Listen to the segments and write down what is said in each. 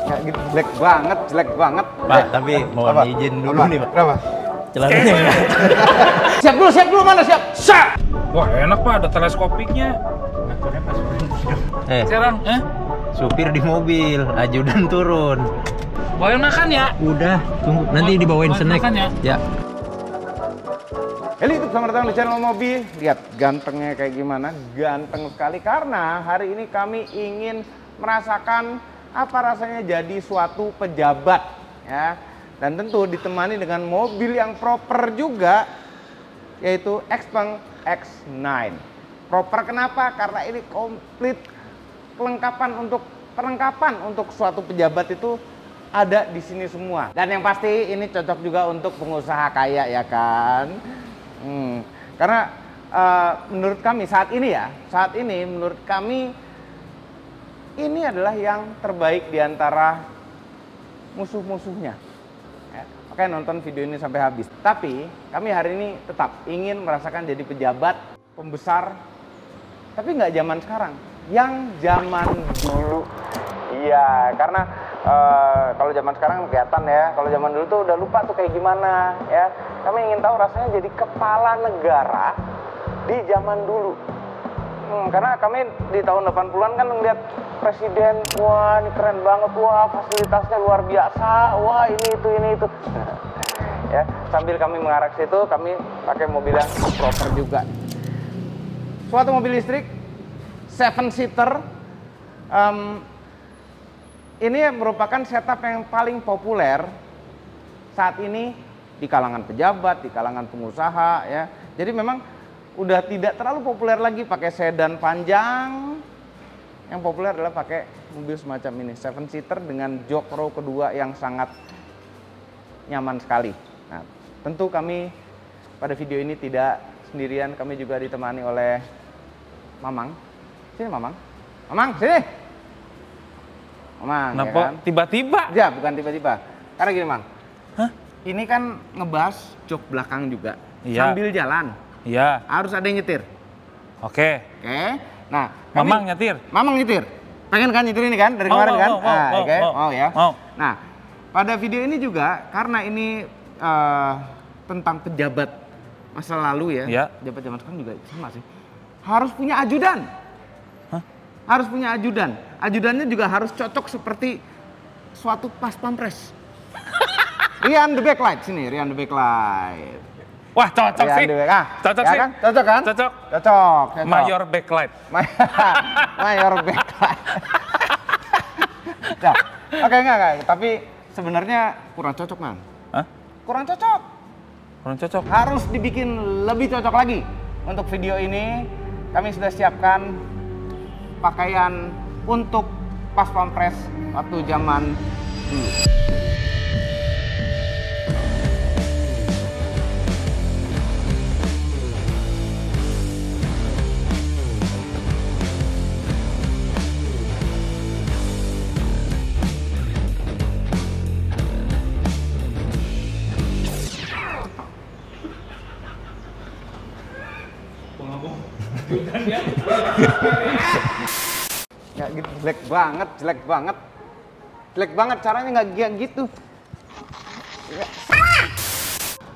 Nggak gitu, jelek banget, jelek banget. Pak, tapi mohon izin dulu nih, Pak. Kenapa? Celananya. Siap dulu, mana siap? Siap! Wah enak Pak, ada teleskopiknya. Ngaturnya pas sekarang, Supir di mobil, ajudan turun. bawain makan ya? Udah, tunggu. Nanti dibawain snack. Makan ya? Ya. Halo YouTube, selamat datang di channel Mobi. Lihat gantengnya kayak gimana, ganteng sekali. Karena hari ini kami ingin merasakan apa rasanya jadi suatu pejabat, ya. Dan tentu ditemani dengan mobil yang proper juga, yaitu Xpeng X9. Proper kenapa? Karena ini komplit perlengkapan untuk suatu pejabat itu ada di sini semua. Dan yang pasti ini cocok juga untuk pengusaha kaya, ya kan? Karena menurut kami saat ini menurut kami ini adalah yang terbaik di antara musuh-musuhnya. Ya, makanya nonton video ini sampai habis. Tapi kami hari ini tetap ingin merasakan jadi pejabat, pembesar, tapi nggak zaman sekarang, yang zaman dulu. Iya, karena kalau zaman sekarang kelihatan ya, kalau zaman dulu tuh udah lupa tuh kayak gimana ya. Kami ingin tahu rasanya jadi kepala negara di zaman dulu. Karena kami di tahun 80-an kan ngeliat presiden, wah ini keren banget, wah fasilitasnya luar biasa, wah ini itu. Ya, sambil kami mengarah ke situ, kami pakai mobil yang proper juga. Suatu mobil listrik 7-seater. Ini merupakan setup yang paling populer saat ini di kalangan pejabat, di kalangan pengusaha, ya. Jadi memang udah tidak terlalu populer lagi pakai sedan panjang. Yang populer adalah pakai mobil semacam ini, 7-seater dengan jok row kedua yang sangat nyaman sekali. Nah, tentu kami pada video ini tidak sendirian, kami juga ditemani oleh Mamang. Sini Mamang. Mamang, sini. Mamang, kenapa ya kan? tiba-tiba? Ya, bukan tiba-tiba. Karena gini, Mang. Hah? Ini kan ngebahas jok belakang juga. Iya. Sambil jalan. Iya. Harus ada yang nyetir. Oke. Oke. Nah, Mamang nyetir? Mamang nyetir. Pengen kan nyetir ini kan? Dari kemarin kan? Oke. Mau ya? Mau. Nah, pada video ini juga, karena ini tentang pejabat masa lalu ya. Iya. Pejabat zaman sekarang juga sama sih. Harus punya ajudan. Hah? Harus punya ajudan. Ajudannya juga harus cocok seperti suatu pas pampres. Rian the backlight sini, Rian the backlight. Wah cocok Rian sih. Cocok ya sih. Kan? Cocok kan? Cocok. Cocok. Mayor backlight. Mayor backlight. Nah, oke enggak. Tapi sebenarnya kurang cocok, Man. Hah? Kurang cocok. Kurang cocok. Harus dibikin lebih cocok lagi. Untuk video ini kami sudah siapkan pakaian untuk pas pampres waktu zaman dulu. Ya gitu, jelek banget caranya nggak gitu.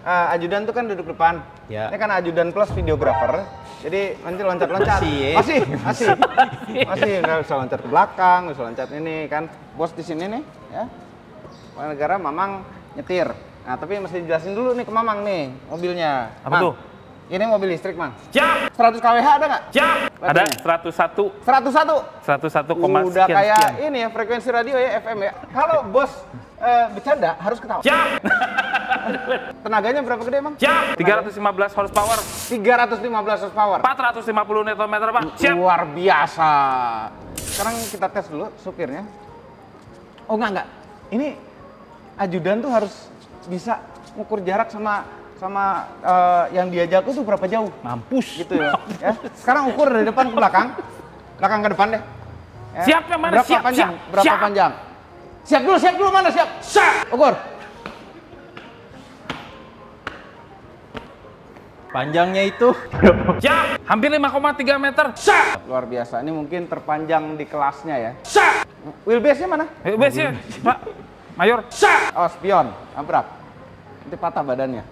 Ajudan tuh kan duduk depan. Ya. Ini kan ajudan plus videographer. Jadi nanti loncat-loncat. Masih nggak usah loncat ke belakang, nggak usah loncat ini kan. Bos di sini nih, ya. Kepala negara, Mamang nyetir. Nah tapi mesti dijelasin dulu nih ke Mamang nih mobilnya. Apa tuh? Ini mobil listrik, Mang. Siap. 100 kWh ada nggak? Siap. Ada 101. 101. 101, Udah kayak sekian. ini ya, frekuensi radio ya, FM ya. Kalau bos bercanda harus ketawa. Siap. Tenaganya berapa gede, Mang? Siap. 315 horsepower. 315 horsepower. 450 Nm, Pak. Siap. Luar biasa. Sekarang kita tes dulu supirnya. Oh enggak. Ini ajudan tuh harus bisa ngukur jarak sama yang dia jago tuh berapa jauh. Mampus. Gitu ya. Sekarang ukur dari depan ke belakang. Belakang ke depan deh. Ya. Siap yang mana? Berapa Siap. panjang? Siap. Berapa Siap. panjang? Siap dulu mana siap? Siap. Ukur. Panjangnya itu. Siap. Hampir 5,3 meter. Siap. Luar biasa. Ini mungkin terpanjang di kelasnya ya. Siap. Wheelbase-nya mana? Wheelbase-nya, Pak. Mayor. Siap. Oh, spion. Abrak. Nanti patah badannya.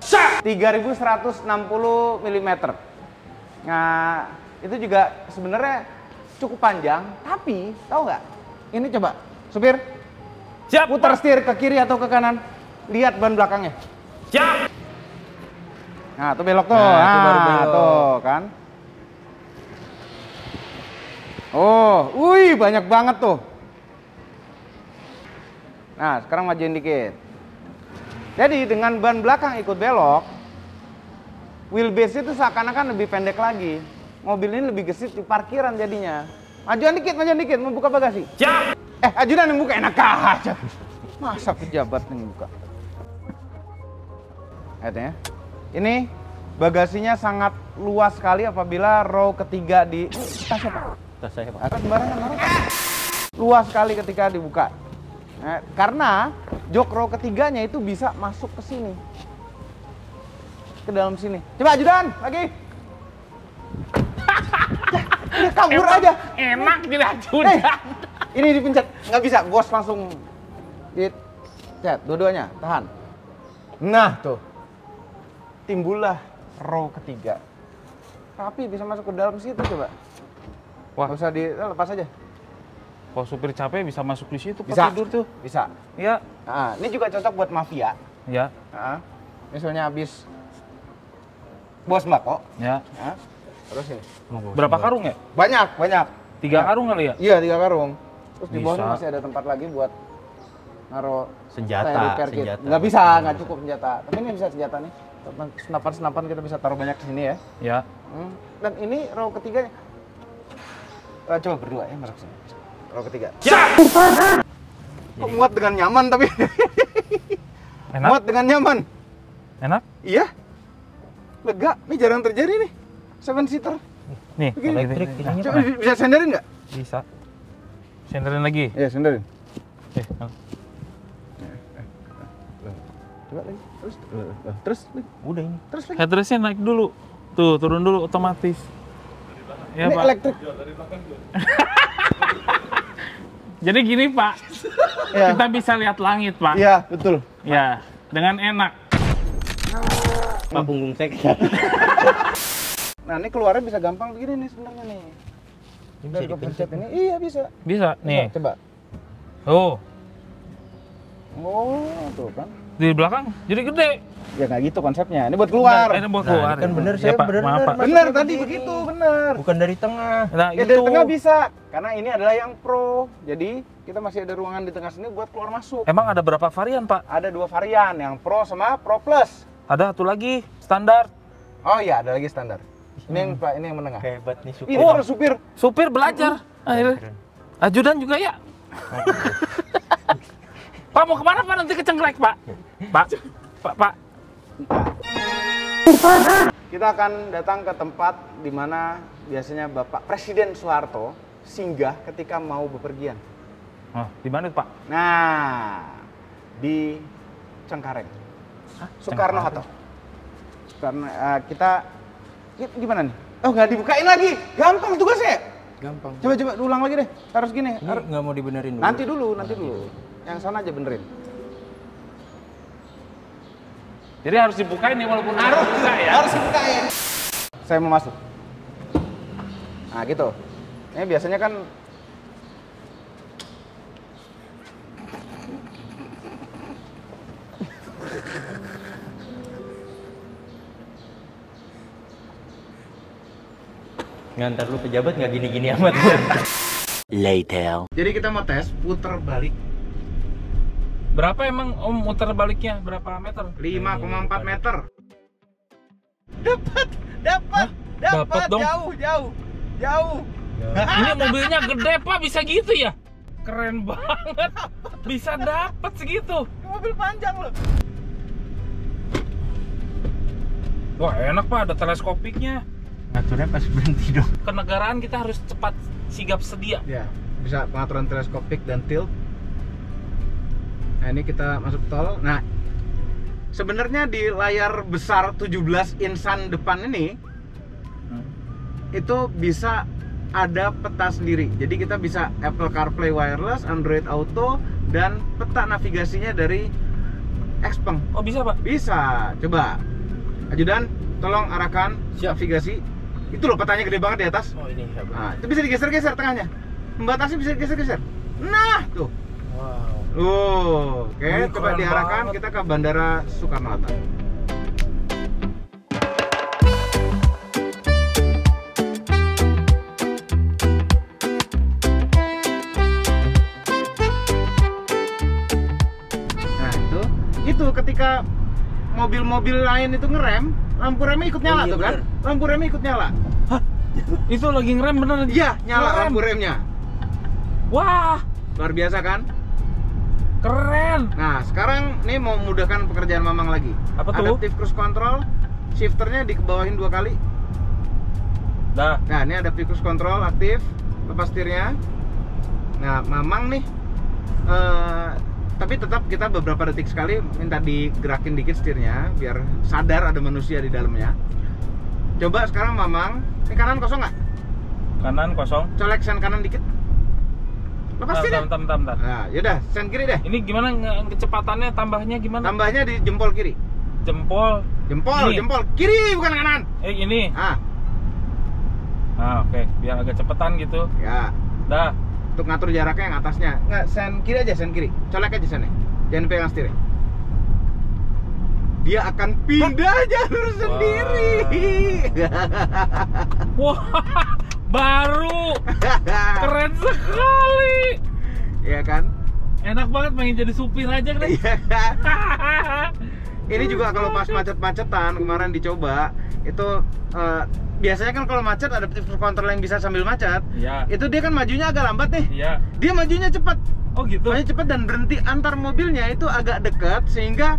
Siap. 3160 mm. Nah, itu juga sebenarnya cukup panjang, tapi tahu nggak? Ini coba, supir, Siap. putar setir ke kiri atau ke kanan. Lihat ban belakangnya. Siap. Nah, tuh belok tuh. Nah, itu baru belok. Tuh kan. Oh, wih, banyak banget tuh. Nah, sekarang majuin dikit. Jadi dengan ban belakang ikut belok, wheelbase itu seakan-akan lebih pendek lagi. Mobil ini lebih gesit di parkiran jadinya. Majuan dikit, mau buka bagasi. Siap. Ajudan yang buka, enak aja. Masa pejabat yang buka? Lihat ya. Ini bagasinya sangat luas sekali apabila row ketiga di tas siapa? Tas saya, Pak. Atas sembarangan naruh. Luas sekali ketika dibuka. Karena jok row ketiganya itu bisa masuk ke sini. Ke dalam sini. Coba ajudan, lagi. Udah kabur aja. Enak tidak ajudan. Ini dipencet, nggak bisa, bos langsung dipencet, dua-duanya, tahan. Nah tuh, timbullah row ketiga. Rapi bisa masuk ke dalam situ coba. Wah, Nggak usah lepas aja. kalau supir capek bisa masuk di situ, Pak, Bisa. tidur tuh. Bisa. Iya. Nah, ini juga cocok buat mafia. Ya. Nah, misalnya habis bos mbako, Ya. nah, terus ini. Berapa karung ya? Banyak. 3 karung kali ya? Iya, 3 karung. Terus di Bisa. bawahnya masih ada tempat lagi buat naruh Senjata, kayak repair kit. senjata. Nggak bisa, nggak cukup senjata. Tapi ini bisa senjata nih. Senapan kita bisa taruh banyak di sini ya. Ya. Dan ini row ketiganya. Coba berdua ya masuk sini. Row ketiga. Siap. Kok muat dengan nyaman tapi. Enak. Muat dengan nyaman. Enak? Iya. Lega. Ini jarang terjadi nih. 7 seater. Nih, Begini. Elektrik ininya, Coba Pak. bisa senderin nggak? bisa. Senderin lagi. Iya, senderin. Coba lagi. Terus lagi. Udah ini. Terus lagi. Headrestnya naik dulu. Tuh, turun dulu otomatis. Ya, Ini Pak. elektrik. Jadi gini, Pak. Iya. Kita bisa lihat langit, Pak. Iya, betul. Ya, dengan enak. Pak punggung saya. Nah, ini keluarnya bisa gampang begini nih sebenarnya nih. Ini bisa Dari kepencet dipencet. ini. Iya, bisa. Bisa, nih. Coba. Oh, Oh, tuh kan. di belakang jadi gede. Ya nggak gitu konsepnya. Ini buat keluar. Ini buat Nah, keluar. ini kan bener, Ya, saya Pak. bener, Maaf, Pak. bener. Bener Masuknya tadi begini. begitu, bener. Bukan dari tengah. Nah, Ya itu. dari tengah bisa, karena ini adalah yang pro. Jadi kita masih ada ruangan di tengah sini buat keluar masuk. Emang ada berapa varian, Pak? Ada 2 varian, yang pro sama pro plus. Ada satu lagi, standar. Oh iya, ada lagi standar. Ini yang Pak, ini yang menengah. Hebat nih supir. Ini para supir. Supir belajar. Akhirnya. Ajudan juga ya. Pak, mau kemana, Pak? Nanti kecengklek, Pak. Pak. Kita akan datang ke tempat di mana biasanya Bapak Presiden Soeharto singgah ketika mau bepergian. Oh, di mana itu, Pak? Nah, di Cengkareng. Soekarno-Hatta. Kita gimana nih? Oh, nggak dibukain lagi. Gampang tugasnya. Gampang. Coba ulang lagi deh. Harus gini. Ini nggak mau dibenerin dulu. Nanti dulu. Yang sana aja benerin. Jadi harus dibukain nih walaupun harus enggak ya. Harus dibukain. Saya mau masuk. Nah, gitu. Ini biasanya kan Ngantar lu pejabat nggak gini-gini amat. Later. jadi kita mau tes puter balik Berapa emang Om muter baliknya? Berapa meter? 5,4 meter. Dapat. Dapat dong. Jauh. Ini mobilnya gede, Pak, bisa gitu ya? Keren banget. Bisa dapat segitu. Mobil panjang loh. Wah, enak, Pak, ada teleskopiknya. Ngaturnya pas berhenti dong. Kenegaraan kita harus cepat sigap sedia. Ya, bisa pengaturan teleskopik dan tilt. Nah, ini kita masuk tol. Nah, sebenarnya di layar besar 17 insan depan ini itu bisa ada peta sendiri. Jadi kita bisa Apple CarPlay wireless, Android Auto, dan peta navigasinya dari Xpeng. Oh bisa Pak? Bisa. Coba ajudan, tolong arahkan navigasi. Itu loh petanya gede banget di atas. Oh ini ya. Nah, itu bisa digeser-geser tengahnya. Membatasi bisa digeser-geser. Nah, tuh. Wow. Oke, Wih, coba keren diarahkan banget. kita ke Bandara Soekarno-Hatta. Nah, itu ketika mobil-mobil lain itu ngerem, lampu remnya ikut nyala tuh kan? Lampu remnya ikut nyala. Itu lagi ngerem beneran? Iya, nyala Ngerem. lampu remnya. Wah, Luar biasa kan? keren. Nah, sekarang nih mau memudahkan pekerjaan Mamang lagi. Apa tuh? Adaptive Cruise Control, shifternya dikebawahin 2 kali. Dah. Nah, ini Adaptive Cruise Control aktif, lepas setirnya. Nah, Mamang nih, tapi tetap kita beberapa detik sekali minta digerakin dikit setirnya, biar sadar ada manusia di dalamnya. Coba sekarang Mamang, ini kanan kosong nggak? Kanan kosong. Colek sen kanan dikit. Lepas setirnya. Bentar. Nah, yaudah, sen kiri deh. Ini gimana kecepatannya, tambahnya gimana? Tambahnya di jempol kiri. Jempol. Jempol, Ini. jempol kiri bukan kanan. Ini. Ah, Oke, biar agak cepetan gitu. ya. Dah. Untuk ngatur jaraknya yang atasnya. Nggak, sen kiri aja, sen kiri. Colek aja sennya. Jangan pegang setirnya. Dia akan pindah jalur sendiri. Wah, baru. Keren sekali. Iya kan? Enak banget pengen jadi supir aja kan. Iya kan? Ini juga kalau pas macet-macetan kemarin dicoba itu biasanya kan kalau macet ada adaptive control yang bisa sambil macet. Iya. Itu dia kan majunya agak lambat nih. Iya. Dia majunya cepat. Oh gitu. Majunya cepat dan berhenti antar mobilnya itu agak dekat sehingga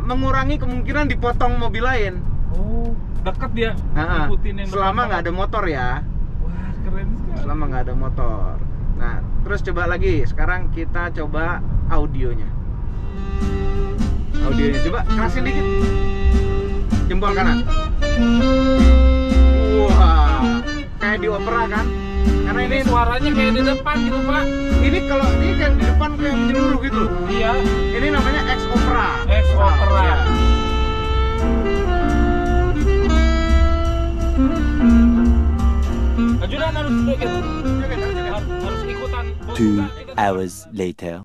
mengurangi kemungkinan dipotong mobil lain. Oh, dekat dia. Ikutin yang Selama depan. nggak ada motor ya. Wah, keren sekali. Selama nggak ada motor. Nah, terus coba lagi. Sekarang kita coba audionya. Audionya coba kerasin dikit. Jempol kanan. Wah, kayak di opera kan? Karena Ini ini suaranya kayak di depan gitu Pak. ini kalau ini kan di depan kayak menyeluruh gitu loh. Iya. Ini namanya X Opera. X Opera. Iya. Ajudan harus ikut. Joget. Harus ikutan. 2 hours later.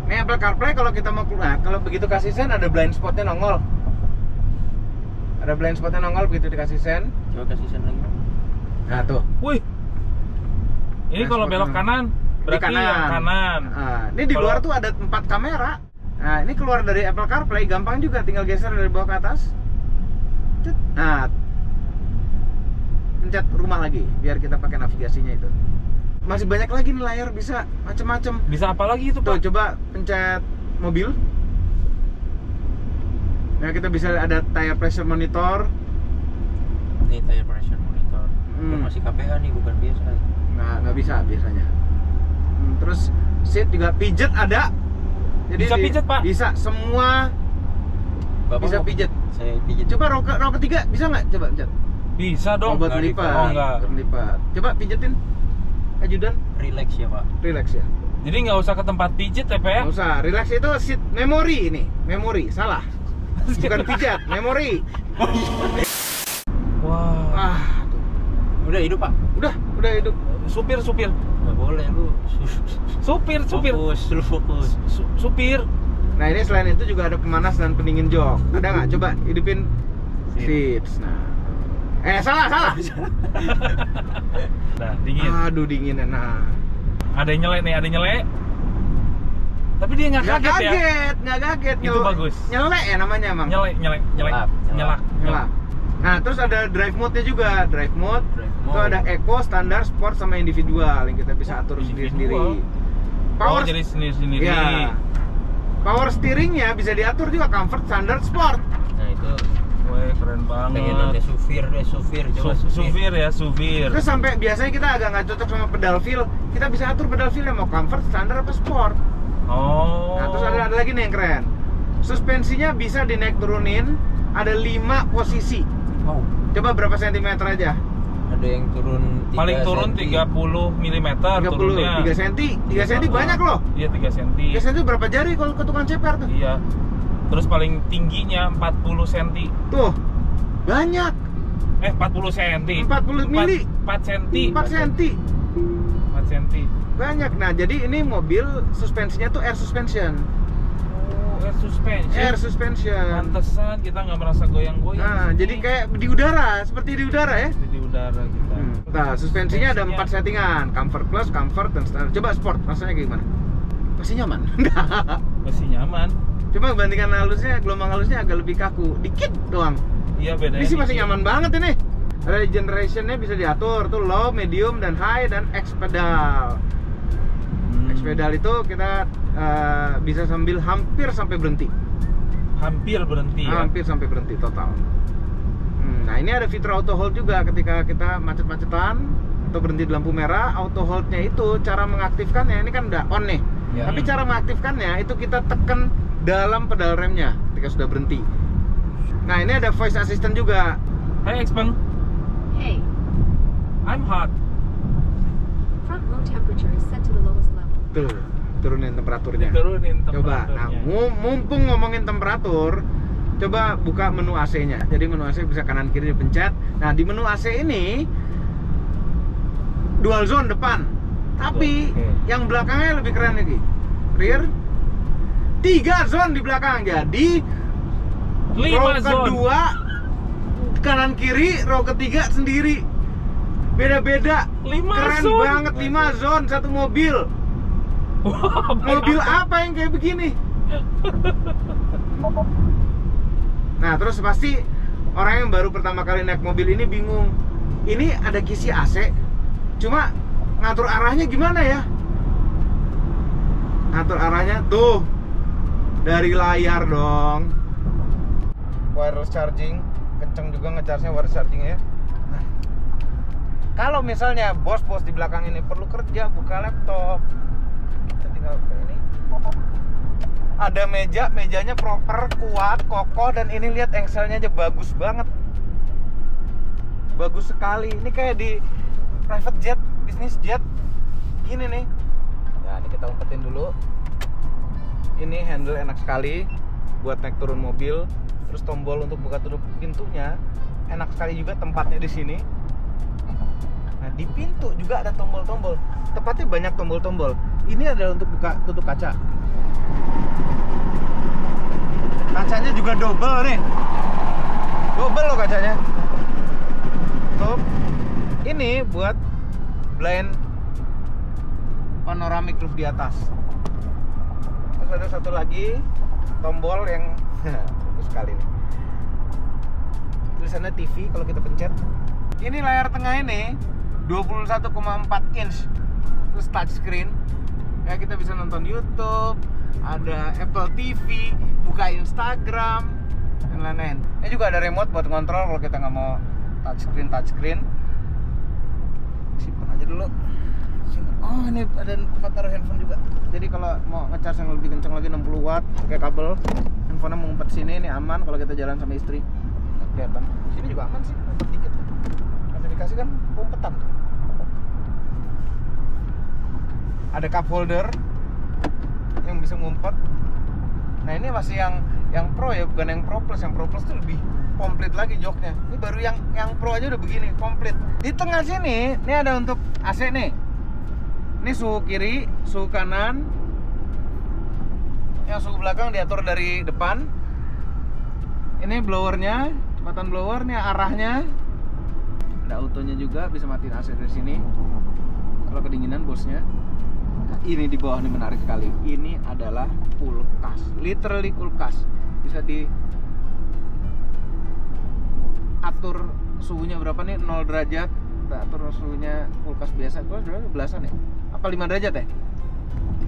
Ini Apple CarPlay kalau kita mau keluar, kalau begitu kasih sen ada blind spotnya nongol. Ada blind spotnya nongol begitu dikasih sen. Coba kasih sen lagi. Nah tuh. Wih. Ini Nah, kalau belok kanan, berarti yang kanan. Nah, ini di luar tuh ada 4 kamera. Nah, ini keluar dari Apple CarPlay gampang juga, tinggal geser dari bawah ke atas. Cet. Nah, pencet rumah lagi biar kita pakai navigasinya itu. Masih banyak lagi nih layar bisa macem-macem. Bisa apa lagi itu Tuh, Pak? coba pencet mobil. Nah, kita bisa ada tire pressure monitor. Ini tire pressure monitor. Hmm. Masih KPH nih, bukan biasa. Nggak bisa biasanya. Terus seat juga pijet ada. Jadi Bisa pijet, Pak? Bisa semua. Bapak Bisa mau pijet. Saya pijet. Coba row ketiga bisa nggak? Coba pencet. Bisa dong. Buat nggak lipat. Oh, nggak. Buat lipat. Coba pijetin. Ajudan, Relax ya Pak. relax ya. Jadi nggak usah ke tempat pijit ya Pak ya? Nggak usah. Relax itu seat memory ini. Memory, salah. Bukan pijat, memory. Wah. Ah, tuh. Udah hidup Pak. Udah hidup. Supir. Nggak boleh lu. Supir. Fokus, lu fokus. Supir. Nah, ini selain itu juga ada pemanas dan pendingin jok. Ada nggak? Coba hidupin seats. Nah. Salah. Nah, dingin. Aduh, dingin. Nah. Ada yang nyelek nih, Tapi dia nggak kaget ya? Nggak kaget. Itu bagus. Nyelek ya namanya, Mang. Nyelek. Nyelak. Nyelak. Nah, terus ada drive mode-nya juga. Drive mode. Itu ada eco, standar, sport, sama individual yang kita bisa atur sendiri-sendiri. Oh, jadi sendiri-sendiri. Ya. Power steeringnya bisa diatur juga comfort, standar, sport. Nah itu Wih, keren banget. pengen ada sufir. Coba Sufir ya, sufir. Terus sampai biasanya kita agak nggak cocok sama pedal feel, kita bisa atur pedal feel yang mau comfort, standar, apa sport. Oh. Nah, terus ada lagi nih yang keren. Suspensinya bisa dinaik turunin, ada 5 posisi. Wow. Coba berapa sentimeter aja? Ada yang turun 3 Paling turun senti. 30 mm 30, turunnya. 3 cm. 3 cm banyak loh. Iya 3 cm. 3 cm berapa jari kalau ke tukang CPR tuh? Iya. Terus paling tingginya 40 cm. Tuh, banyak. 40 cm. 40 mili. 4 cm. 4 cm. 4 cm. Banyak. Nah, jadi ini mobil suspensinya tuh air suspension. Oh, air suspension. Air suspension. Pantesan kita nggak merasa goyang-goyang. Nah, di sini. jadi kayak di udara, seperti di udara ya. di udara kita. Nah, suspensinya ada 4 settingan, comfort plus, comfort, dan standar. Coba sport, rasanya gimana? Masih nyaman? Masih nyaman. Coba bandingkan halusnya, gelombang halusnya agak lebih kaku, dikit doang. Iya bedanya. Ini sih masih dikit. nyaman banget ini. Regenerationnya bisa diatur, tuh low, medium, dan high, dan X pedal. X pedal itu kita bisa sambil hampir sampai berhenti. Hampir berhenti ya. Hampir sampai berhenti total. Nah ini ada fitur auto hold juga ketika kita macet-macetan atau berhenti di lampu merah. Auto holdnya itu cara mengaktifkannya ini kan udah on nih. Ya. Tapi cara mengaktifkannya itu kita tekan dalam pedal remnya ketika sudah berhenti. Nah ini ada voice assistant juga. Hai Expeng. Hey, I'm hot. front row temperature is set to the lowest level. Tuh, turunin temperaturnya. Diturunin Coba, nah temperaturnya. mumpung ngomongin temperatur, coba buka menu AC-nya. Jadi menu AC bisa kanan kiri dipencet. Nah di menu AC ini dual zone depan, tapi Oke. yang belakangnya lebih keren lagi. Rear 3 zone di belakang. Jadi 5 row zone. kedua kanan kiri, row ketiga sendiri. Beda-beda. 5 Keren zone. banget 5 zone satu mobil. Wah, Mobil apa yang kayak begini? Nah, terus pasti orang yang baru pertama kali naik mobil ini bingung. Ini ada kisi AC, cuma ngatur arahnya gimana ya? Ngatur arahnya tuh dari layar dong. Wireless charging, kenceng juga ngecharge-nya wireless charging ya. Nah, kalau misalnya bos-bos di belakang ini perlu kerja, buka laptop, kita tinggal ke ini. Ada mejanya proper, kuat, kokoh, dan ini lihat engselnya aja bagus banget. Bagus sekali. Ini kayak di private jet, business jet. Gini nih. Nah, ini kita umpetin dulu. Ini handle enak sekali buat naik turun mobil. Terus tombol untuk buka tutup pintunya enak sekali juga tempatnya di sini. Nah, di pintu juga ada tombol-tombol. Tepatnya banyak tombol-tombol. Ini adalah untuk buka tutup kaca. Kacanya juga double nih. Double loh kacanya. Tuh. Ini buat blind panoramic roof di atas. Terus ada satu lagi tombol yang bagus sekali nih. Tulisannya TV kalau kita pencet. Ini layar tengah ini 21,4 inch. Terus touchscreen. Ya kita bisa nonton YouTube, ada Apple TV, buka Instagram, dan lain-lain. Ini juga ada remote buat ngontrol kalau kita nggak mau touchscreen. Simpan aja dulu. Sini. Oh ini ada tempat taruh handphone juga. Jadi kalau mau ngecas yang lebih kencang lagi 60 watt pakai kabel, handphonenya mau ngumpet sini, ini aman kalau kita jalan sama istri. Nggak kelihatan. Sini juga aman sih, ngumpet dikit. Notifikasi kan umpetan. Ada cup holder yang bisa ngumpet. Nah ini masih yang pro ya, bukan yang pro plus. Yang pro plus tuh lebih komplit lagi joknya. Ini baru yang pro aja udah begini, komplit. Di tengah sini, ini ada untuk AC nih. Ini suhu kiri, suhu kanan. Yang suhu belakang diatur dari depan. Ini blowernya, kecepatan blower, nih arahnya. Ada autonya juga, bisa matiin AC dari sini. Kalau kedinginan bosnya. Nah, ini di bawah ini menarik sekali. Ini adalah kulkas, literally kulkas. Bisa diatur suhunya berapa nih? 0 derajat. Kita atur suhunya kulkas biasa. Itu sudah belasan ya? Apa 5 derajat ya?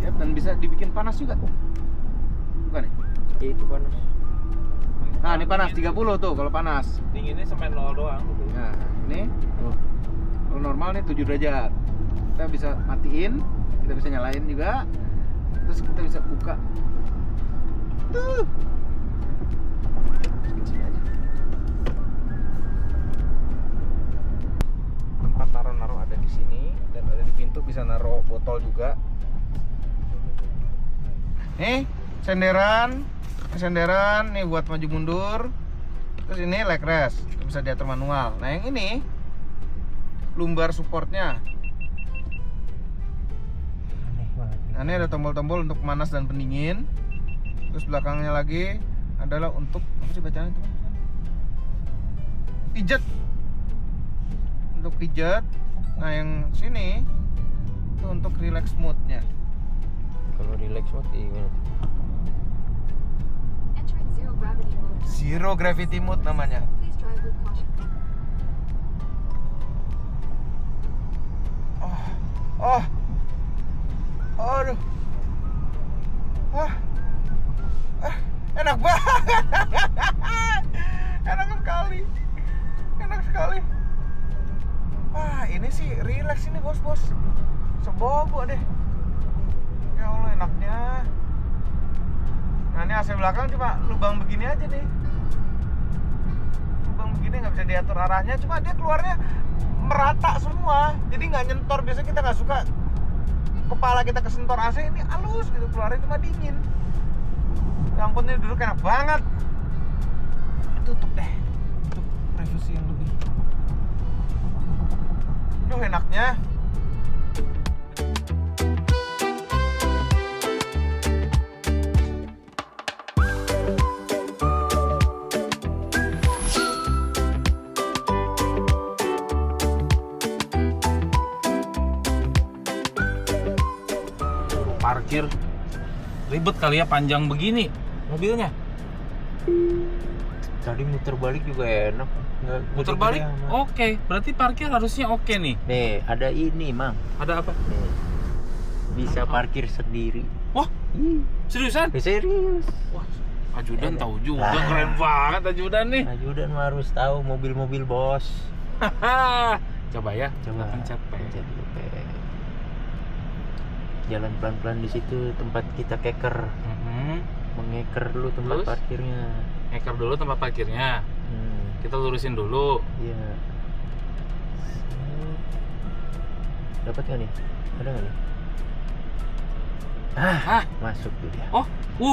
Ya, dan bisa dibikin panas juga. Bukan ya? Itu panas. Nah, ini panas 30 tuh kalau panas. Dinginnya sampai 0 doang gitu. Nah, ini tuh. Kalau normal nih 7 derajat. Kita bisa matiin, kita bisa nyalain juga. Terus kita bisa buka. Tuh. Masukin sini aja. Tempat naruh ada di sini dan ada di pintu, bisa naruh botol juga. Nih, senderan nih buat maju mundur. Terus ini leg rest, bisa diatur manual. Nah yang ini lumbar supportnya. Nah, ini ada tombol-tombol untuk panas dan pendingin. Terus belakangnya lagi adalah untuk apa sih bacanya teman-teman? Pijat. Untuk pijat. Nah yang sini itu untuk relax mode-nya. Kalau relax mode gimana? Entering zero gravity mode. Zero gravity mode namanya. Please drive with caution. Oh. Aduh. Enak banget. Enak sekali. Enak sekali. Wah, ini sih relax ini, bos. Sebobo deh. Ya Allah, enaknya. Nah, ini AC belakang cuma lubang begini aja nih. Lubang begini nggak bisa diatur arahnya, cuma dia keluarnya merata semua. Jadi nggak nyentor. Biasanya kita nggak suka kepala kita kesentor AC, ini halus gitu, keluarnya cuma dingin. Ya ampun, ini duduk enak banget. Tutup deh, untuk privasi yang lebih. Duh, enaknya. Parkir ribet kali ya, panjang begini mobilnya. Tadi muter balik juga enak. Nggak Muter gede-gede balik amat. oke, berarti parkir harusnya oke nih. Nih, ada ini, Mang. Ada apa? Nih. Bisa parkir sendiri. Wah, seriusan? Serius. Wah, ajudan Enak. tahu juga, Ah. keren banget ajudan nih. Ajudan mah harus tahu mobil-mobil bos. Coba ya, Coba pencet P. pencet dulu P. Jalan pelan-pelan di situ tempat kita keker. Mengeker dulu tempat Terus? parkirnya. Ngeker dulu tempat parkirnya. Kita lurusin dulu. Iya. Dapat nggak nih? Ada nggak nih? Hah? Masuk tuh dia. Oh,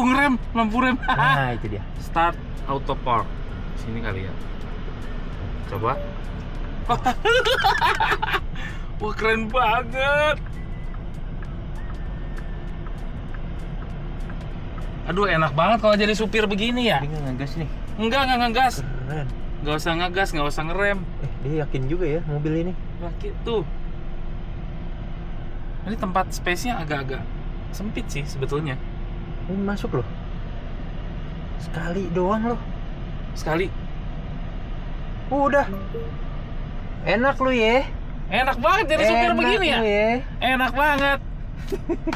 ngerem, lampu rem. Nah, itu dia. Start auto park. Sini kali ya. Coba. Wah, keren banget. Aduh, enak banget kalau jadi supir begini ya. Dia nggak ngegas nih. Enggak ngegas. Keren. Nggak usah ngegas, nggak usah ngerem. Dia yakin juga ya mobil ini. Laki tuh. Ini tempat space-nya agak-agak sempit sih sebetulnya. Ini masuk loh. Sekali doang loh. Sekali. Udah. Enak lu ya. Enak banget jadi supir Enak begini ya. lu ya. Enak banget.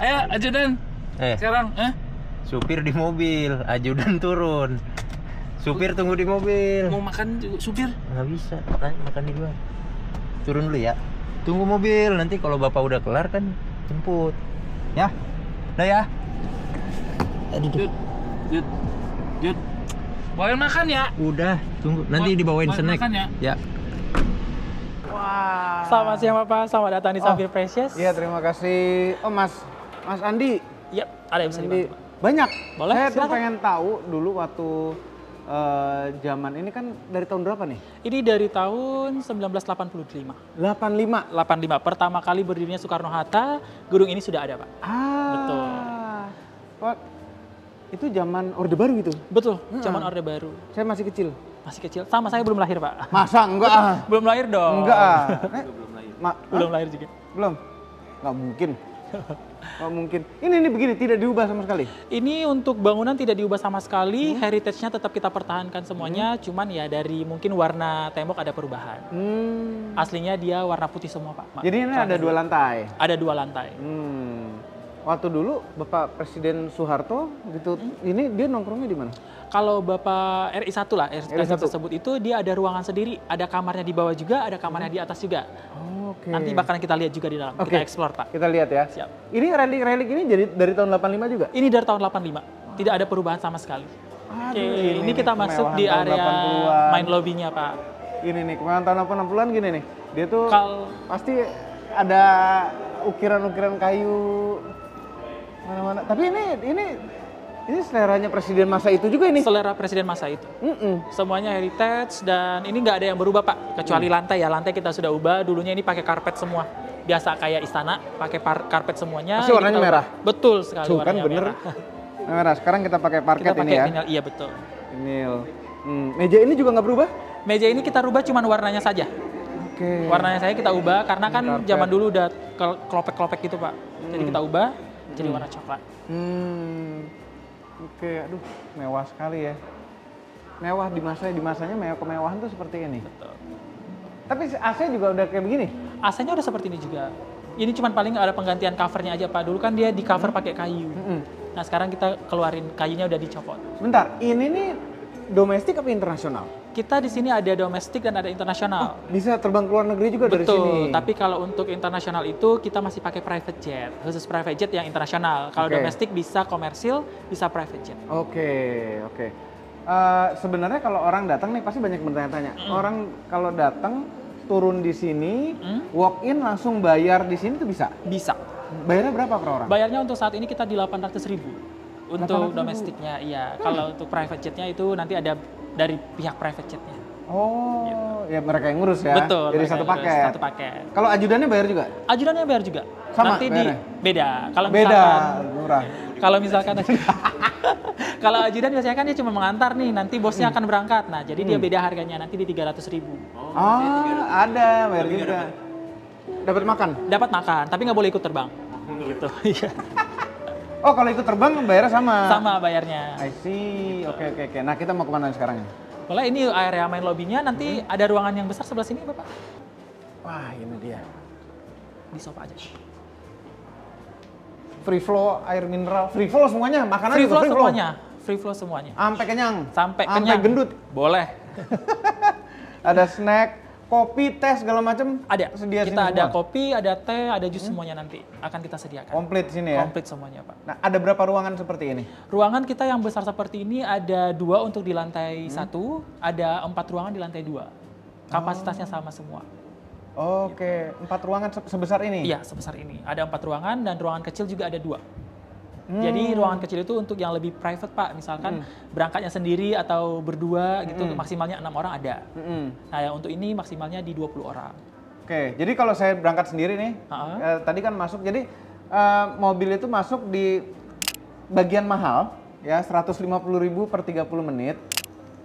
Ayo, ajudan. Sekarang, Supir di mobil, ajudan turun. Supir tunggu di mobil. mau makan juga supir? Nggak bisa, makan di luar. Turun dulu ya. Tunggu mobil, nanti kalau bapak udah kelar kan jemput. Ya, udah ya. Aduh, Jud. Bawain makan ya. udah, tunggu. Nanti dibawain Bawain snack. makan ya. Ya. Wah. Selamat siang Bapak, selamat datang di Sampir Precious. Iya, terima kasih. Oh, Mas Andi. Yap, ada yang bisa Andi. dibantu. Banyak. Boleh, Saya tuh silakan. pengen tahu dulu waktu zaman ini kan dari tahun berapa nih? Ini dari tahun 1985. 85. 85, pertama kali berdirinya Soekarno-Hatta, gedung ini sudah ada Pak. Betul. Pak, itu zaman Orde Baru gitu? Betul, zaman Orde Baru. Saya masih kecil. Masih kecil, sama saya belum lahir Pak. Masa? Enggak ah. Belum lahir dong. Enggak ah. Belum lahir juga. Belum? Nggak mungkin. Nggak mungkin. Ini begini, tidak diubah sama sekali? Ini untuk bangunan tidak diubah sama sekali, heritage-nya tetap kita pertahankan semuanya, cuman ya dari mungkin warna tembok ada perubahan. Aslinya dia warna putih semua Pak. Jadi ini ada 2 lantai? Ada 2 lantai. Waktu dulu Bapak Presiden Soeharto gitu, ini dia nongkrongnya di mana? Kalau Bapak RI1 lah, RI1 tersebut itu dia ada ruangan sendiri, ada kamarnya di bawah juga, ada kamarnya di atas juga. Oke. Nanti bakalan kita lihat juga di dalam, Oke. kita explore Pak. Kita lihat ya. Siap. Ini relik-relik ini jadi dari tahun 85 juga? Ini dari tahun 85, tidak ada perubahan sama sekali. Oke, ini kita masuk di kemewahan tahun area 80-an. main lobby-nya, Pak. Ini nih, kemewahan tahun 80-an gini nih. Dia tuh pasti ada ukiran-ukiran kayu mana-mana. Tapi ini seleranya presiden masa itu juga ini. Selera presiden masa itu. Semuanya heritage dan ini nggak ada yang berubah, Pak. Kecuali lantai ya. Lantai kita sudah ubah. Dulunya ini pakai karpet semua. Biasa kayak istana, pakai karpet semuanya. Masih warnanya merah? Betul sekali Tuh kan warnanya bener. merah. Merah. Sekarang kita pakai parket Kita pakai ini ya. vinyl, iya betul. Vinyl. Meja ini juga nggak berubah? Meja ini kita rubah cuman warnanya saja. Oke. Warnanya saya kita ubah karena kan Karpet. zaman dulu udah kelopek-kelopek gitu, Pak. Jadi kita ubah jadi warna coklat. Oke, aduh, mewah sekali ya. Mewah di masanya mewah, kemewahan tuh seperti ini. Betul. Tapi AC juga udah kayak begini. AC-nya udah seperti ini juga. Ini cuman paling ada penggantian covernya aja, Pak. Dulu kan dia di cover pakai kayu. Nah, sekarang kita keluarin kayunya udah dicopot. Bentar, ini nih domestik apa internasional? Kita di sini ada domestik dan ada internasional. Bisa terbang ke luar negeri juga dari sini. Betul, tapi kalau untuk internasional itu kita masih pakai private jet, khusus private jet yang internasional. Kalau Oke. domestik bisa komersil, bisa private jet. Oke. Sebenarnya kalau orang datang nih pasti banyak bertanya-tanya. Orang kalau datang turun di sini, walk in langsung bayar di sini tuh bisa? Bisa. Bayarnya berapa per orang? Bayarnya untuk saat ini kita di 800.000 untuk 800.000? domestiknya, iya. Kalau untuk private jetnya itu nanti ada dari pihak private jetnya. Oh, ya mereka yang ngurus ya. Betul. Jadi mereka satu ngurus, paket. Satu paket. Kalau ajudannya bayar juga? Ajudannya bayar juga. Sama Nanti bayarnya? beda. Kalau Beda, misalkan murah. kalau misalkan kalau ajudan biasanya kan dia cuma mengantar nih, nanti bosnya akan berangkat. Nah, jadi dia beda harganya nanti di 300.000. Ada bayar juga. Dapat makan? Dapat makan, tapi nggak boleh ikut terbang. Gitu. Iya. Oh, kalau ikut terbang bayarnya sama? Sama bayarnya. I see. Oke. Nah, kita mau kemana sekarang? Boleh, ini area main lobby-nya, nanti ada ruangan yang besar sebelah sini, Bapak. Wah, ini dia. Di sofa aja. Free flow, air mineral, free flow semuanya, makanan Free juga flow free semuanya. Free flow semuanya. Sampai kenyang. Sampai kenyang. gendut. Boleh. Ada snack, kopi, teh segala macam. Ada. Sedia Kita sini ada semua? kopi, ada teh, ada jus semuanya nanti akan kita sediakan. Komplit sini ya. Komplit semuanya, Pak. Nah, ada berapa ruangan seperti ini? Ruangan kita yang besar seperti ini ada 2 untuk di lantai 1, ada 4 ruangan di lantai 2. Kapasitasnya sama semua. Oke, 4 ruangan sebesar ini? Iya, sebesar ini. Ada 4 ruangan dan ruangan kecil juga ada 2. Jadi ruangan kecil itu untuk yang lebih private, Pak. Misalkan berangkatnya sendiri atau berdua gitu, maksimalnya 6 orang ada. Nah, yang untuk ini maksimalnya di 20 orang. Oke, jadi kalau saya berangkat sendiri nih, tadi kan masuk, jadi mobil itu masuk di bagian mahal, ya 150.000 per 30 menit.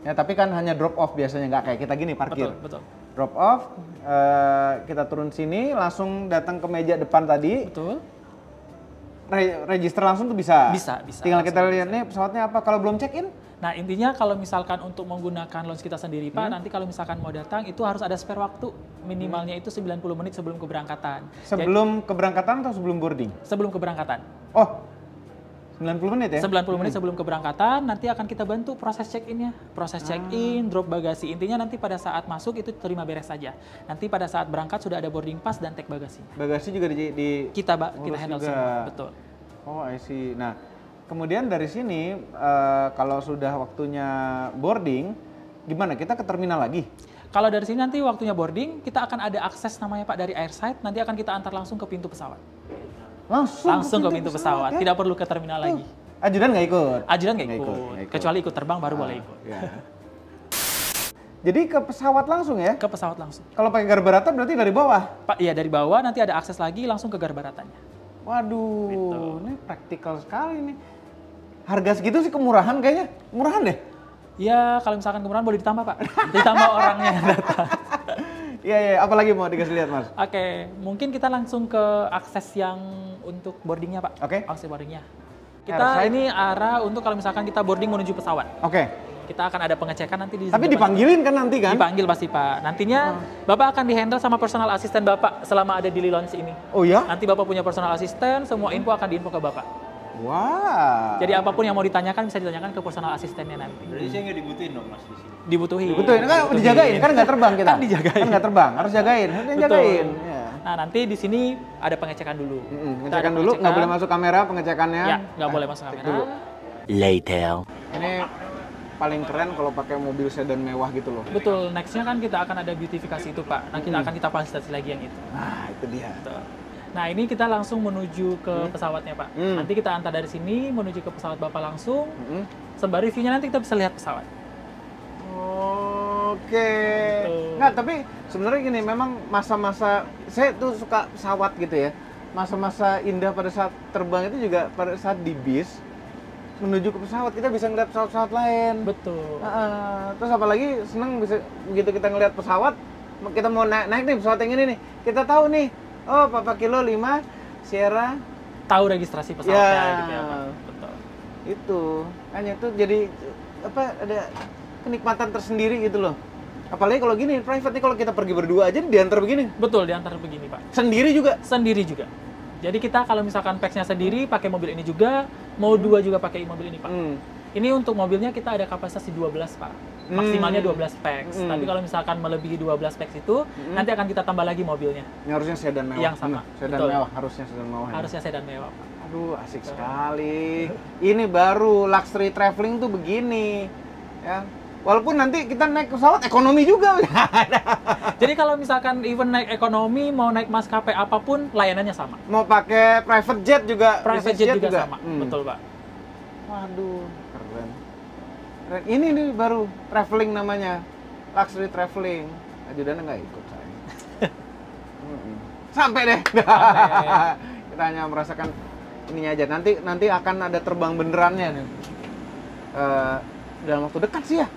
Ya, tapi kan hanya drop off biasanya, nggak kayak kita gini parkir. Betul. Drop off, kita turun sini, langsung datang ke meja depan tadi. Betul. Register langsung tuh bisa? Bisa. Tinggal kita lihat nih pesawatnya apa, kalau belum check-in? Nah, intinya kalau misalkan untuk menggunakan lounge kita sendiri, Pak, nanti kalau misalkan mau datang itu harus ada spare waktu. Minimalnya itu 90 menit sebelum keberangkatan. Sebelum keberangkatan atau sebelum boarding? Sebelum keberangkatan. Oh, 90 menit ya? 90 menit sebelum keberangkatan, nanti akan kita bantu proses check-in-nya. Proses check-in, drop bagasi. Intinya nanti pada saat masuk itu terima beres saja. Nanti pada saat berangkat sudah ada boarding pass dan tag bagasi. Bagasi juga Kita ngurus handle juga. semua. Betul. Oh, I see. Nah, kemudian dari sini, kalau sudah waktunya boarding, gimana? Kita ke terminal lagi? Kalau dari sini nanti waktunya boarding, kita akan ada akses namanya Pak dari airside, nanti akan kita antar langsung ke pintu pesawat. Langsung ke pintu pesawat, ya? tidak perlu ke terminal lagi. Ajudan nggak ikut? Ajudan nggak Nggak ikut. ikut. Kecuali ikut terbang baru boleh ikut. Ya. Jadi ke pesawat langsung ya? Ke pesawat langsung. Kalau pakai garbarata berarti dari bawah? Pak, iya dari bawah nanti ada akses lagi langsung ke garbaratannya. Waduh, Gitu. ini praktikal sekali nih. Harga segitu sih kemurahan kayaknya. Murahan deh. Ya, kalau misalkan kemurahan boleh ditambah, Pak. Ditambah orangnya yang datang. Iya, apalagi mau dikasih lihat, Mas? Oke, mungkin kita langsung ke akses yang untuk boardingnya, Pak. Oke. Akses boardingnya. Kita Airside. ini arah untuk kalau misalkan kita boarding menuju pesawat. Oke. Kita akan ada pengecekan nanti di Tapi depan. dipanggilin kan nanti kan? Dipanggil pasti, Pak. Nantinya Bapak akan dihandle sama personal asisten Bapak selama ada di lounge ini. Oh ya? Nanti Bapak punya personal asisten, semua info akan diinfo ke Bapak. Wah. Jadi apapun yang mau ditanyakan bisa ditanyakan ke personal asistennya nanti. Berarti saya nggak dibutuhin dong Mas di sini. Dibutuhin. Betul, ini kan dijagain, kan nggak terbang kita. Kan dijagain. Kan nggak terbang, harus jagain, harus Betul. jagain. Ya. Nah, nanti di sini ada pengecekan dulu. Kita ada Pengecekan dulu, nggak boleh masuk kamera pengecekannya. Ya, nggak boleh masuk cek kamera. dulu. Later. Ini paling keren kalau pakai mobil sedan mewah gitu loh. Betul, next-nya kan kita akan ada beautifikasi itu Pak. Nah, kita akan kita fasilitasi lagi yang itu. Nah, itu dia. Betul. Nah, ini kita langsung menuju ke pesawatnya Pak. Nanti kita antar dari sini menuju ke pesawat Bapak langsung. Sembari view-nya nanti kita bisa lihat pesawat. Oke. Nggak, tapi sebenarnya gini, memang masa-masa saya tuh suka pesawat gitu ya. Masa-masa indah pada saat terbang itu juga pada saat di bis menuju ke pesawat kita bisa ngeliat pesawat-pesawat lain. Betul. Terus apalagi seneng bisa begitu kita ngeliat pesawat, kita mau naik nih pesawat yang ini nih. Kita tahu nih, oh Papa Kilo 5 Sierra. Tahu registrasi pesawatnya Ya. gitu ya Pak. Betul. Itu hanya itu jadi apa, ada kenikmatan tersendiri gitu loh. Apalagi kalau gini private nih, kalau kita pergi berdua aja diantar begini. Betul, diantar begini Pak. Sendiri juga. Sendiri juga. Jadi kita kalau misalkan pax-nya sendiri pakai mobil ini juga, mau dua juga pakai mobil ini Pak. Ini untuk mobilnya kita ada kapasitas di 12 Pak. Maksimalnya 12 pax. Tapi kalau misalkan melebihi 12 pax itu, nanti akan kita tambah lagi mobilnya. Ini harusnya sedan mewah. Yang sama. Sedan Betul. mewah, harusnya sedan mewah. Harusnya sedan mewah Pak. Aduh, asik sekali. Ini baru luxury traveling tuh begini. Ya. Walaupun nanti kita naik pesawat ekonomi juga. Jadi kalau misalkan even naik ekonomi, mau naik maskapai apapun, layanannya sama. Mau pakai private jet juga, Private business jet juga sama. Betul Pak. Waduh, keren. Keren. Ini nih baru traveling namanya. Luxury traveling. Ajudannya nggak ikut saya. Sampai deh. Kita hanya merasakan ininya aja. Nanti akan ada terbang benerannya nih. Dalam waktu dekat sih ya.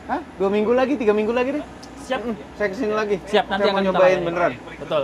Hah? 2 minggu lagi, 3 minggu lagi deh. Siap. Saya kesini lagi. Siap, nanti saya mau akan kita nyobain layani. beneran. Betul.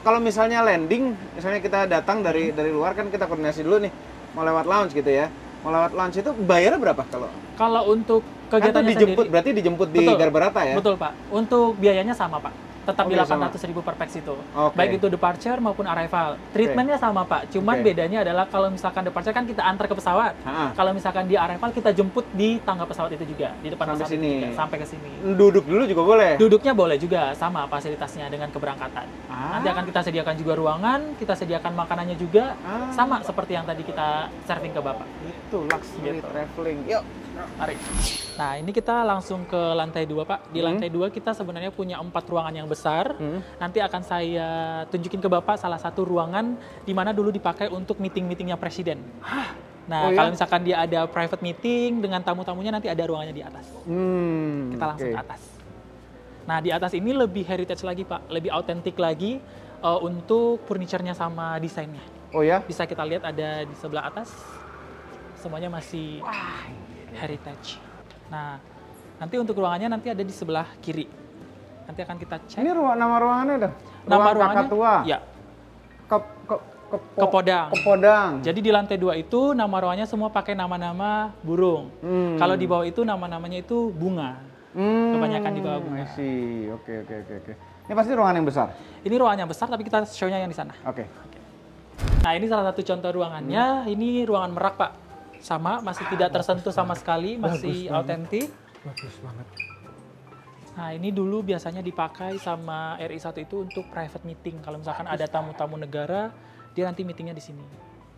Kalau misalnya landing, misalnya kita datang dari luar kan kita koordinasi dulu nih, mau lewat lounge gitu ya. Mau lewat lounge itu bayarnya berapa kalau? Kalau untuk Kan tuh kegiatannya dijemput, sendiri, berarti dijemput di Betul. Garbarata ya? betul Pak. Untuk biayanya sama Pak. Tetap di Oke, sama. 800.000 per pax itu. Oke. Baik itu departure maupun arrival. Treatmentnya sama Pak. Cuman Oke. bedanya adalah kalau misalkan departure kan kita antar ke pesawat. Ha-ha. Kalau misalkan di arrival kita jemput di tangga pesawat itu juga, di depan Sampai pesawat sini. itu juga, sampai ke sini. Duduk dulu juga boleh? Duduknya boleh juga, sama fasilitasnya dengan keberangkatan. Ah. Nanti akan kita sediakan juga ruangan, kita sediakan makanannya juga, Ah. sama seperti yang tadi kita serving ke Bapak. Itu luxury Gitu. traveling. Yuk. Mari. Nah, ini kita langsung ke lantai 2, Pak. Di lantai 2 kita sebenarnya punya 4 ruangan yang besar. Nanti akan saya tunjukin ke Bapak salah satu ruangan di mana dulu dipakai untuk meeting-meetingnya presiden. Nah, Oh, iya? kalau misalkan dia ada private meeting dengan tamu-tamunya, nanti ada ruangannya di atas. Kita langsung oke. ke atas. Nah, di atas ini lebih heritage lagi, Pak. Lebih autentik lagi untuk furniture-nya sama desainnya. Oh ya? Bisa kita lihat ada di sebelah atas. Semuanya masih heritage. Nah, nanti untuk ruangannya nanti ada di sebelah kiri. Nanti akan kita cek. Ini nama ruangannya dah? Nama Ruang ruangannya? Kakak Tua? Ya, Kepodang. Kepodang. Jadi di lantai 2 itu nama ruangannya semua pakai nama-nama burung. Kalau di bawah itu nama-namanya itu bunga. Kebanyakan di bawah bunga. I see. Oke. Ini pasti ruangan yang besar? Ini ruangannya besar, tapi kita show-nya yang di sana. Oke. Nah, ini salah satu contoh ruangannya. Ini ruangan merak, Pak. Sama, masih tidak tersentuh sama sekali, masih autentik. Bagus banget. Nah, ini dulu biasanya dipakai sama RI1 itu untuk private meeting. Kalau misalkan ada tamu-tamu negara, dia nanti meetingnya di sini.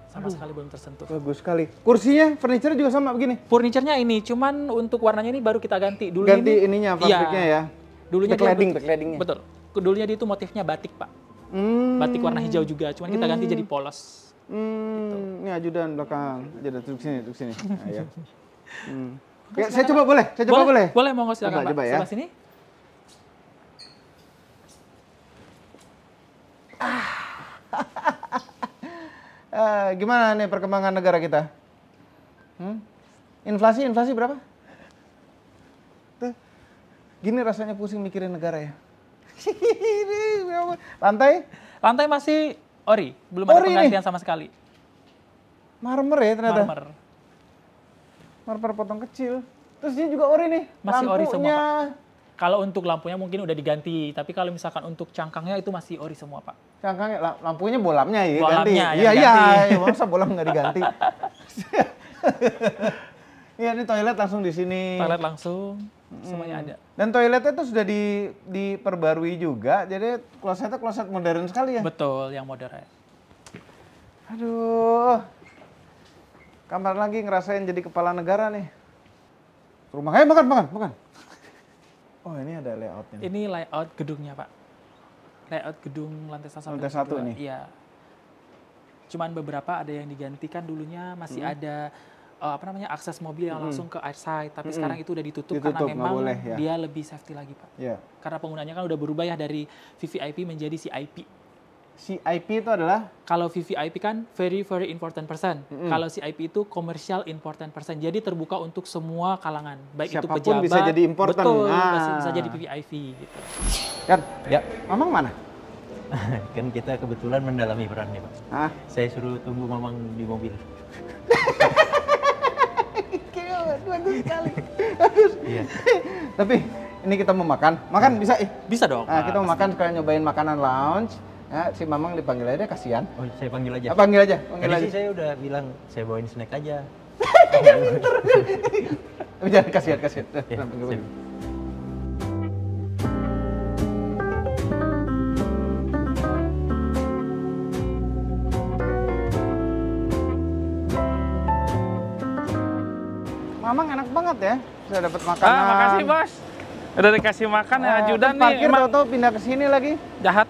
Sama sekali belum tersentuh. Bagus sekali. Kursinya, furniture juga sama begini? Furniture-nya ini, cuman untuk warnanya ini baru kita ganti. Dulu Ganti ini, ininya, pabriknya ya? Dulunya backlighting-nya? Betul. Dulunya dia itu motifnya batik, Pak. Batik warna hijau juga, cuman kita ganti jadi polos. Ini ajudan belakang. Ajudan duduk sini. Nah, ya. Ya, saya coba boleh? Boleh? Boleh, monggo silakan, Pak. Coba ya. Sebelah sini. Gimana nih perkembangan negara kita? Inflasi berapa? Tuh. Gini rasanya pusing mikirin negara ya. Lantai? Lantai masih ori, belum ada Ori penggantian nih? sama sekali. Marmer ya ternyata. Marmer. Marmer potong kecil. Terus ini juga ori nih. Masih ori semua, Lampunya. Kalau untuk lampunya mungkin udah diganti, tapi kalau misalkan untuk cangkangnya itu masih ori semua, Pak. Cangkangnya, lampunya bolamnya ya Bolamnya ganti. yang Iya, ganti. masa bolam nggak diganti. Iya, ini toilet langsung di sini. Toilet langsung, semuanya ada. Dan toiletnya tuh sudah diperbarui juga, jadi klosetnya kloset modern sekali ya. Betul, yang modern. Aduh. Kapan lagi ngerasain jadi kepala negara nih? Rumah, ayo makan. Oh ini ada layoutnya. Ini layout gedungnya Pak. Layout gedung lantai 1 sampai Lantai 1 2. nih? Iya. Cuman beberapa ada yang digantikan, dulunya masih ada akses mobil yang langsung ke airside. Tapi sekarang itu udah ditutup karena Ditutup, nggak memang boleh, ya. dia lebih safety lagi Pak. Iya. Karena penggunanya kan udah berubah ya dari VVIP menjadi CIP. CIP itu adalah Kalau VVIP kan very very important person. Kalau CIP itu commercial important person. Jadi terbuka untuk semua kalangan, baik Siapapun itu pejabat. bisa jadi important. Betul, Ah. bisa jadi VVIP gitu. kan? Ya, Mamang mana? kan kita kebetulan mendalami perannya, Pak. Hah? Saya suruh tunggu Mamang di mobil. Bagus sekali. Iya. Tapi ini kita mau makan. Makan bisa Bisa dong. Nah, Pak, kita mau pasti. makan sekalian nyobain makanan lounge. Ya, si Mamang dipanggil aja kasihan. Oh, saya panggil aja. Panggil aja. Tadi sih saya udah bilang saya bawain snack aja. Tapi jangan kasihan. Ya, Panggil. saya- Mamang enak banget ya. Sudah dapat makanan. Makasih bos. Udah dikasih makan ya ajudan terus nih. parkir Emang tau pindah ke sini lagi. jahat.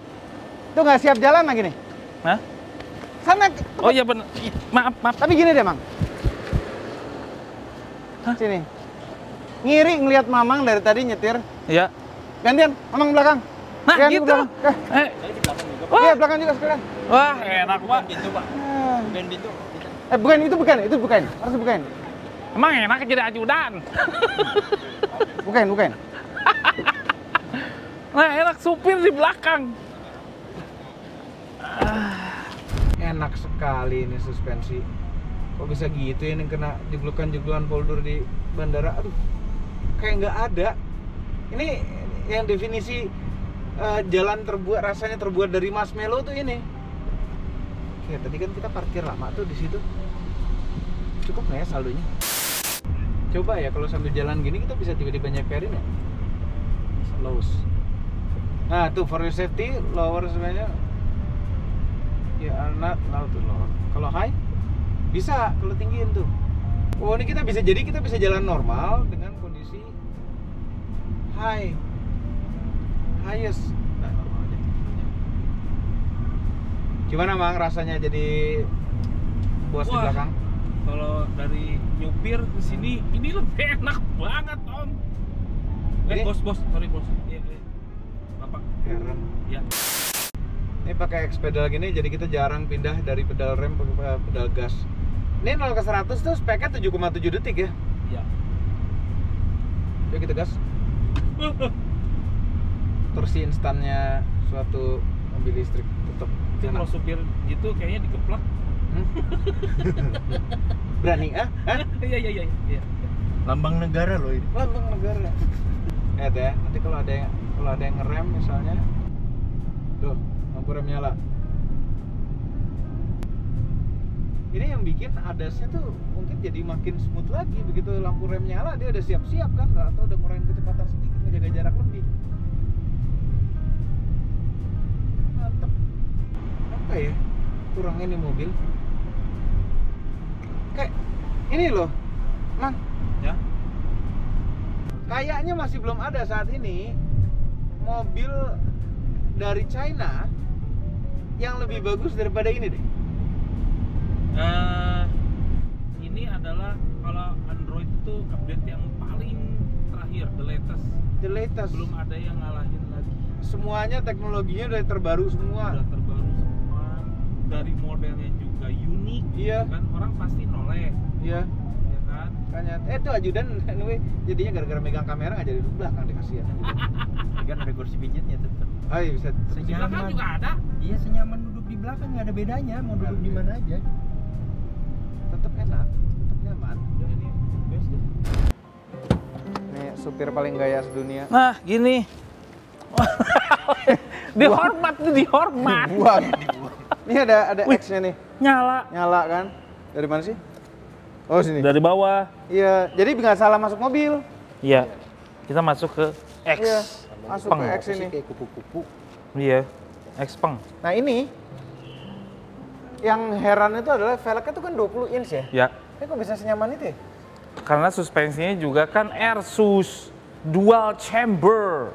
Itu nggak siap jalan lagi nih. Hah? Sana. Oh iya bener. Ih, maaf. Tapi gini deh, Mang. Sini. Ngiri ngelihat Mamang dari tadi nyetir. Iya. Gantian, Mamang belakang. Nah Gantian gitu. belakang. Eh, Iya, belakang juga sekalian. wah enak banget. Pintu, Pak. Ah. Ben pintu. Itu bukan. Harus bukan. Emang enak jadi ajudan. Bukan. Nah enak supir di belakang. Enak sekali ini suspensi. Kok bisa gitu ya, ini kena jeglukan-jeglukan folder di bandara. Aduh, kayak nggak ada. Ini yang definisi jalan rasanya terbuat dari marshmallow tuh ini. Oke, tadi kan kita parkir lama tuh di situ. Cukup nggak ya saldonya? Coba ya kalau sambil jalan gini kita bisa tiba-tiba nyeperin ya. Slows. Nah tuh for your safety lower sebenarnya. Ya not now to lower. Kalau high bisa, kalau tinggiin tuh. Oh ini kita bisa jalan normal dengan kondisi high. Highest. Nah, normal aja. Gimana Mang rasanya jadi bos di Wah. belakang? Kalau dari nyupir ke sini ini lebih enak banget om. Ini- Bos, sorry bos. Iya. Bapak. Heran. Ya. Ini pakai X pedal gini, jadi kita jarang pindah dari pedal rem ke pedal gas. Ini 0 ke 100 tuh speknya 7,7 detik ya. Ya. Yuk kita gas. Torsi instannya suatu mobil listrik tetap Itu kalau supir gitu kayaknya digeplak. Berani ah? Hah? Iya. Lambang negara loh ini. Lambang negara. Ya, nanti kalau ada yang ngerem misalnya, tuh lampu rem nyala. Ini yang bikin ADAS-nya tuh mungkin jadi makin smooth lagi. Begitu lampu rem nyala dia udah siap-siap kan, atau udah ngurangin kecepatan sedikit, ngejaga jarak lebih. Mantep. Apa ya kurangnya nih mobil? Kayak ini loh, Mang. Ya. Kayaknya masih belum ada saat ini mobil dari China yang lebih bagus daripada ini deh. Ini adalah kalau Android itu update yang paling terakhir, the latest. The latest. Belum ada yang ngalahin lagi. Semuanya teknologinya udah terbaru semua. Udah terbaru semua. Dari modelnya juga unik. Iya. Kan orang pasti noleh, Iya. ya kan? Makanya itu ajudan anyway jadinya gara-gara megang kamera nggak jadi duduk belakang deh kasihan. Kan ada kursi pijitnya tetap. Oh iya bisa. Di belakang juga ada. Iya, senyaman duduk di belakang, nggak ada bedanya. Mau duduk di mana aja. Tetap enak, tetap nyaman. Udah ini best deh. Nih supir paling gaya sedunia. Nah, gini. Dihormat tuh, dihormat. Buang. Ini ada X-nya nih, Nyala. kan? Dari mana sih? Oh sini. Dari bawah. Iya, jadi nggak salah masuk mobil. Iya. Kita masuk ke X. Iya, masuk Peng. ke X ini. Kayak kupu-kupu. Iya. X peng. Nah ini yang heran itu adalah velgnya tuh kan 20 inch ya. Ya. Ini kok bisa senyaman itu ya? Karena suspensinya juga kan Airsus dual chamber.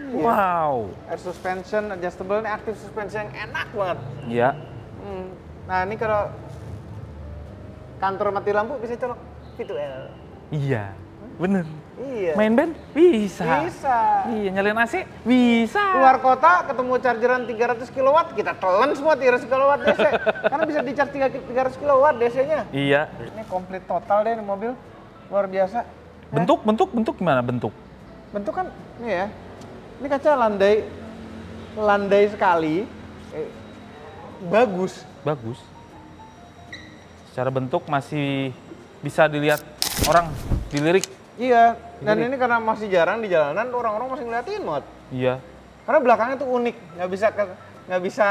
Wow. Air suspension adjustable, ini active suspension yang enak banget. Iya. Nah ini kalau kantor mati lampu bisa colok V2L. Iya. Bener. Iya. Main band bisa. Bisa. Iya, nyalain AC bisa. Keluar kota ketemu chargeran 300 kW, kita telan semua 300 kW DC. Karena bisa di-charge 300 kW DC-nya. Iya. Ini komplit total deh ini mobil. Luar biasa. Bentuk gimana bentuk? Bentuk kan ini ya. Ini kaca landai sekali. Bagus. Bagus. Secara bentuk masih bisa dilihat orang, dilirik. Iya, dan ini karena masih jarang di jalanan, orang-orang masih ngeliatin banget. Iya. Karena belakangnya tuh unik, nggak bisa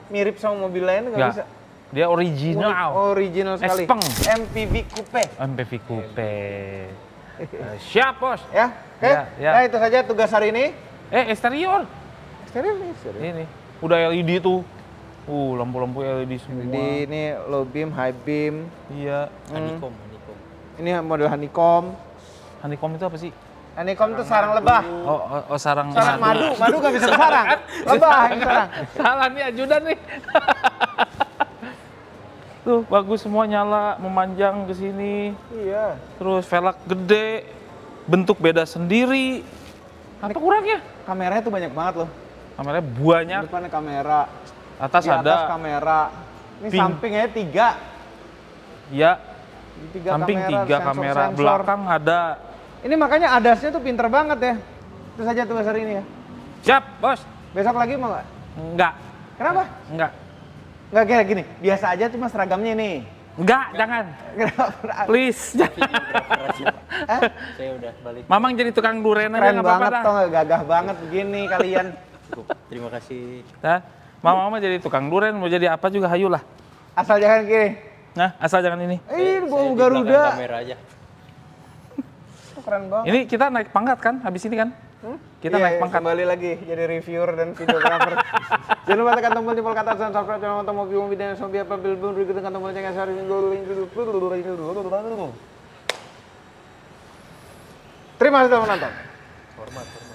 mirip sama mobil lain, nggak bisa. Dia original. Unik, original sekali. Espeng. MPV Coupe. MPV Coupe. Siap, Bos. Ya, oke. Ya. Nah itu saja tugas hari ini. Eksterior. Eksterior nih, eksterior. Ini udah LED tuh. Lampu-lampu LED semua. Jadi ini low beam, high beam. Iya. Honeycomb. Ini model honeycomb. Honeycomb itu apa sih? Honeycomb itu sarang lebah. Oh, sarang Sarang madu nggak bisa bersarang. Lebah yang sarang. Salah nih ajudan nih. Tuh bagus semua nyala, memanjang ke sini. Iya. Terus velg gede, bentuk beda sendiri. Apa kurangnya? Kameranya tuh banyak banget loh. Kameranya banyak. Depannya kamera. Atas Di atas ada. kamera. Ini Pink. sampingnya 3. Ya, Tiga samping kamera, 3 kamera, sensor. belakang ada. Ini makanya ADAS-nya tuh pinter banget ya. Itu saja tugas hari ini ya. Siap, Bos. Besok lagi mau nggak? Enggak, Kenapa? enggak. Nggak kayak gini. Biasa aja cuma seragamnya nih. Enggak, jangan. Kenapa? Please. Saya udah balik. Mamang jadi tukang duren aja Keren nggak apa-apa banget dah. toh, gagah banget begini kalian. Cukup. Terima kasih. Nah, Mama jadi tukang duren, mau jadi apa juga hayulah. Asal jangan gini. Nah, asal jangan ini. Ini bau Saya di Garuda. belakang kamera aja. Itu keren banget. Ini kita naik pangkat kan, habis ini kan? Kita Iya, naik pangkat. Kembali lagi jadi reviewer dan videographer. Jangan lupa tekan tombol jempol ke atas dan subscribe channel untuk mobil dan zombie apa bil berikut dengan tombol lonceng share Terima kasih telah menonton. Hormat.